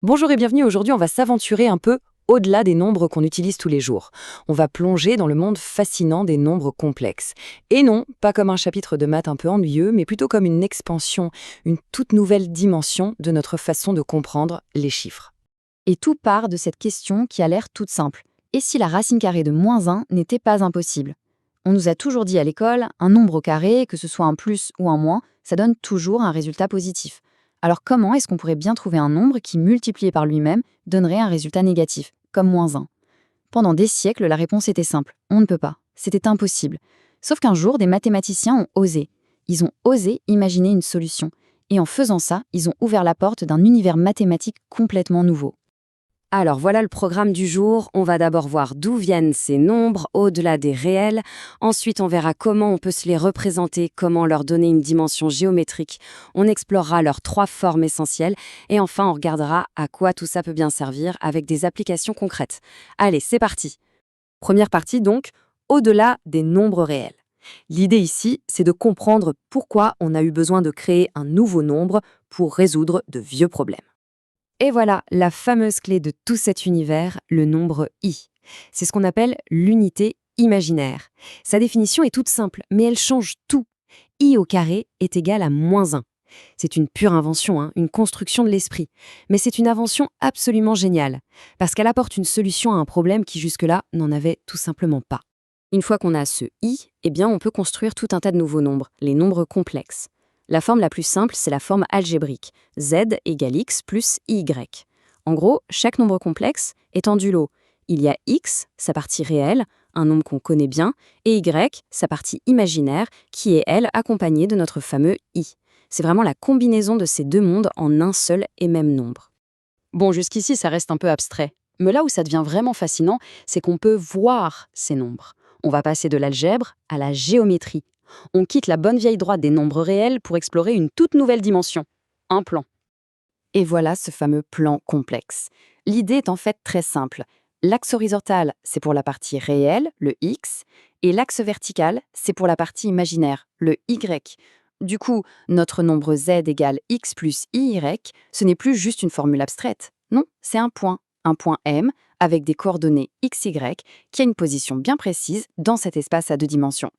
Bonjour et bienvenue, aujourd'hui on va s'aventurer un peu au-delà des nombres qu'on utilise tous les jours. On va plonger dans le monde fascinant des nombres complexes. Et non, pas comme un chapitre de maths un peu ennuyeux, mais plutôt comme une expansion, une toute nouvelle dimension de notre façon de comprendre les chiffres. Et tout part de cette question qui a l'air toute simple. Et si la racine carrée de -1 n'était pas impossible? On nous a toujours dit à l'école, un nombre au carré, que ce soit un plus ou un moins, ça donne toujours un résultat positif. Alors comment est-ce qu'on pourrait bien trouver un nombre qui, multiplié par lui-même, donnerait un résultat négatif, comme -1? Pendant des siècles, la réponse était simple. On ne peut pas. C'était impossible. Sauf qu'un jour, des mathématiciens ont osé. Ils ont osé imaginer une solution. Et en faisant ça, ils ont ouvert la porte d'un univers mathématique complètement nouveau. Alors voilà le programme du jour. On va d'abord voir d'où viennent ces nombres au-delà des réels. Ensuite, on verra comment on peut se les représenter, comment leur donner une dimension géométrique. On explorera leurs trois formes essentielles. Et enfin, on regardera à quoi tout ça peut bien servir avec des applications concrètes. Allez, c'est parti. Première partie donc, au-delà des nombres réels. L'idée ici, c'est de comprendre pourquoi on a eu besoin de créer un nouveau nombre pour résoudre de vieux problèmes. Et voilà la fameuse clé de tout cet univers, le nombre i. C'est ce qu'on appelle l'unité imaginaire. Sa définition est toute simple, mais elle change tout. I au carré est égal à -1. C'est une pure invention, une construction de l'esprit. Mais c'est une invention absolument géniale, parce qu'elle apporte une solution à un problème qui jusque-là n'en avait tout simplement pas. Une fois qu'on a ce i, eh bien on peut construire tout un tas de nouveaux nombres, les nombres complexes. La forme la plus simple, c'est la forme algébrique, z égale x plus y. En gros, chaque nombre complexe est en du lot. Il y a x, sa partie réelle, un nombre qu'on connaît bien, et y, sa partie imaginaire, qui est, elle, accompagnée de notre fameux i. C'est vraiment la combinaison de ces deux mondes en un seul et même nombre. Bon, jusqu'ici, ça reste un peu abstrait. Mais là où ça devient vraiment fascinant, c'est qu'on peut voir ces nombres. On va passer de l'algèbre à la géométrie. On quitte la bonne vieille droite des nombres réels pour explorer une toute nouvelle dimension, un plan. Et voilà ce fameux plan complexe. L'idée est en fait très simple. L'axe horizontal, c'est pour la partie réelle, le x, et l'axe vertical, c'est pour la partie imaginaire, le y. Du coup, notre nombre z égale x plus y, ce n'est plus juste une formule abstraite. Non, c'est un point M, avec des coordonnées xy, qui a une position bien précise dans cet espace à deux dimensions.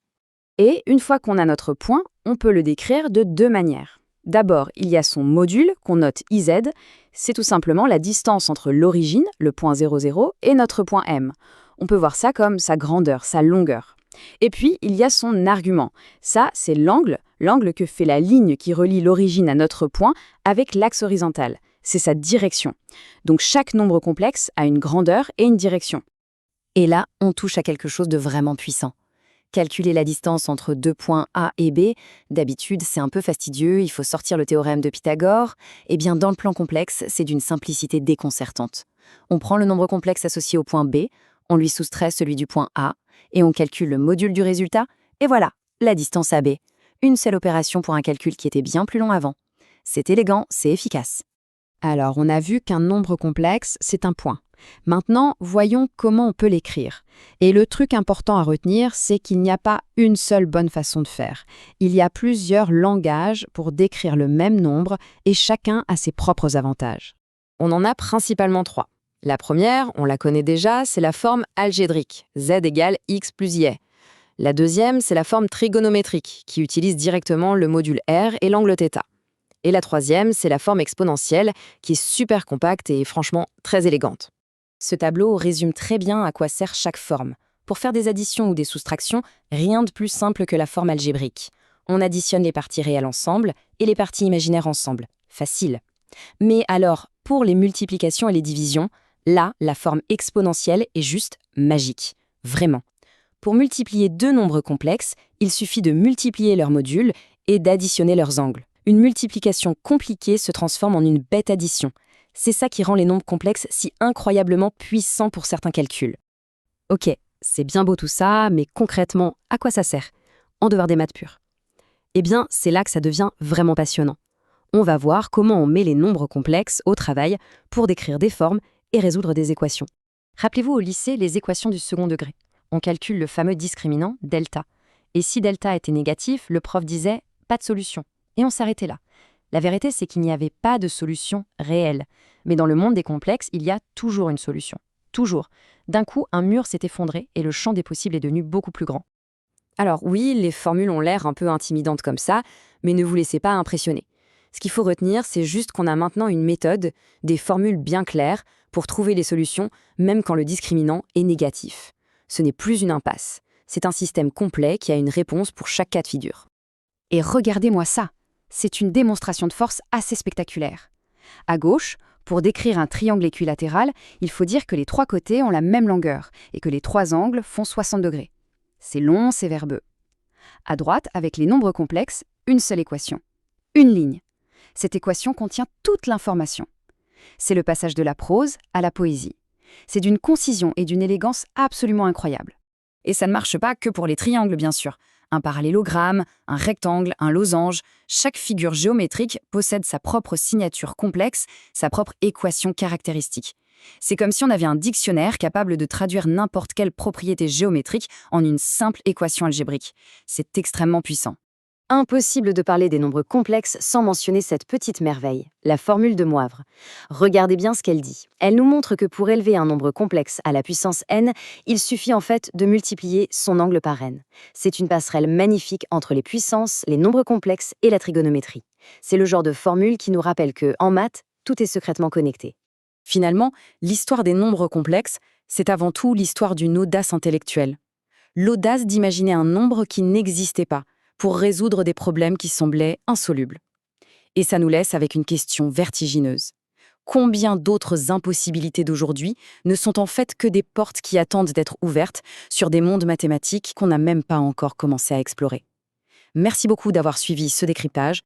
Et une fois qu'on a notre point, on peut le décrire de deux manières. D'abord, il y a son module, qu'on note iz. C'est tout simplement la distance entre l'origine, le point 0, 0, et notre point M. On peut voir ça comme sa grandeur, sa longueur. Et puis, il y a son argument. Ça, c'est l'angle que fait la ligne qui relie l'origine à notre point avec l'axe horizontal. C'est sa direction. Donc chaque nombre complexe a une grandeur et une direction. Et là, on touche à quelque chose de vraiment puissant. Calculer la distance entre deux points A et B, d'habitude c'est un peu fastidieux, il faut sortir le théorème de Pythagore. Eh bien dans le plan complexe, c'est d'une simplicité déconcertante. On prend le nombre complexe associé au point B, on lui soustrait celui du point A, et on calcule le module du résultat, et voilà, la distance AB. Une seule opération pour un calcul qui était bien plus long avant. C'est élégant, c'est efficace. Alors, on a vu qu'un nombre complexe, c'est un point. Maintenant, voyons comment on peut l'écrire. Et le truc important à retenir, c'est qu'il n'y a pas une seule bonne façon de faire. Il y a plusieurs langages pour décrire le même nombre et chacun a ses propres avantages. On en a principalement trois. La première, on la connaît déjà, c'est la forme algébrique, z égale x plus y. La deuxième, c'est la forme trigonométrique, qui utilise directement le module r et l'angle θ. Et la troisième, c'est la forme exponentielle, qui est super compacte et franchement très élégante. Ce tableau résume très bien à quoi sert chaque forme. Pour faire des additions ou des soustractions, rien de plus simple que la forme algébrique. On additionne les parties réelles ensemble et les parties imaginaires ensemble. Facile. Mais alors, pour les multiplications et les divisions, là, la forme exponentielle est juste magique. Vraiment. Pour multiplier deux nombres complexes, il suffit de multiplier leurs modules et d'additionner leurs angles. Une multiplication compliquée se transforme en une bête addition. C'est ça qui rend les nombres complexes si incroyablement puissants pour certains calculs. Ok, c'est bien beau tout ça, mais concrètement, à quoi ça sert, en dehors des maths pures? Eh bien, c'est là que ça devient vraiment passionnant. On va voir comment on met les nombres complexes au travail pour décrire des formes et résoudre des équations. Rappelez-vous au lycée les équations du second degré. On calcule le fameux discriminant delta. Et si delta était négatif, le prof disait « pas de solution ». Et on s'arrêtait là. La vérité, c'est qu'il n'y avait pas de solution réelle. Mais dans le monde des complexes, il y a toujours une solution. Toujours. D'un coup, un mur s'est effondré et le champ des possibles est devenu beaucoup plus grand. Alors oui, les formules ont l'air un peu intimidantes comme ça, mais ne vous laissez pas impressionner. Ce qu'il faut retenir, c'est juste qu'on a maintenant une méthode, des formules bien claires, pour trouver les solutions, même quand le discriminant est négatif. Ce n'est plus une impasse. C'est un système complet qui a une réponse pour chaque cas de figure. Et regardez-moi ça. C'est une démonstration de force assez spectaculaire. À gauche, pour décrire un triangle équilatéral, il faut dire que les 3 côtés ont la même longueur et que les 3 angles font 60 degrés. C'est long, c'est verbeux. À droite, avec les nombres complexes, une seule équation. Une ligne. Cette équation contient toute l'information. C'est le passage de la prose à la poésie. C'est d'une concision et d'une élégance absolument incroyables. Et ça ne marche pas que pour les triangles, bien sûr. Un parallélogramme, un rectangle, un losange, chaque figure géométrique possède sa propre signature complexe, sa propre équation caractéristique. C'est comme si on avait un dictionnaire capable de traduire n'importe quelle propriété géométrique en une simple équation algébrique. C'est extrêmement puissant. Impossible de parler des nombres complexes sans mentionner cette petite merveille, la formule de Moivre. Regardez bien ce qu'elle dit. Elle nous montre que pour élever un nombre complexe à la puissance n, il suffit en fait de multiplier son angle par n. C'est une passerelle magnifique entre les puissances, les nombres complexes et la trigonométrie. C'est le genre de formule qui nous rappelle que, en maths, tout est secrètement connecté. Finalement, l'histoire des nombres complexes, c'est avant tout l'histoire d'une audace intellectuelle. L'audace d'imaginer un nombre qui n'existait pas, pour résoudre des problèmes qui semblaient insolubles. Et ça nous laisse avec une question vertigineuse. Combien d'autres impossibilités d'aujourd'hui ne sont en fait que des portes qui attendent d'être ouvertes sur des mondes mathématiques qu'on n'a même pas encore commencé à explorer? Merci beaucoup d'avoir suivi ce décryptage.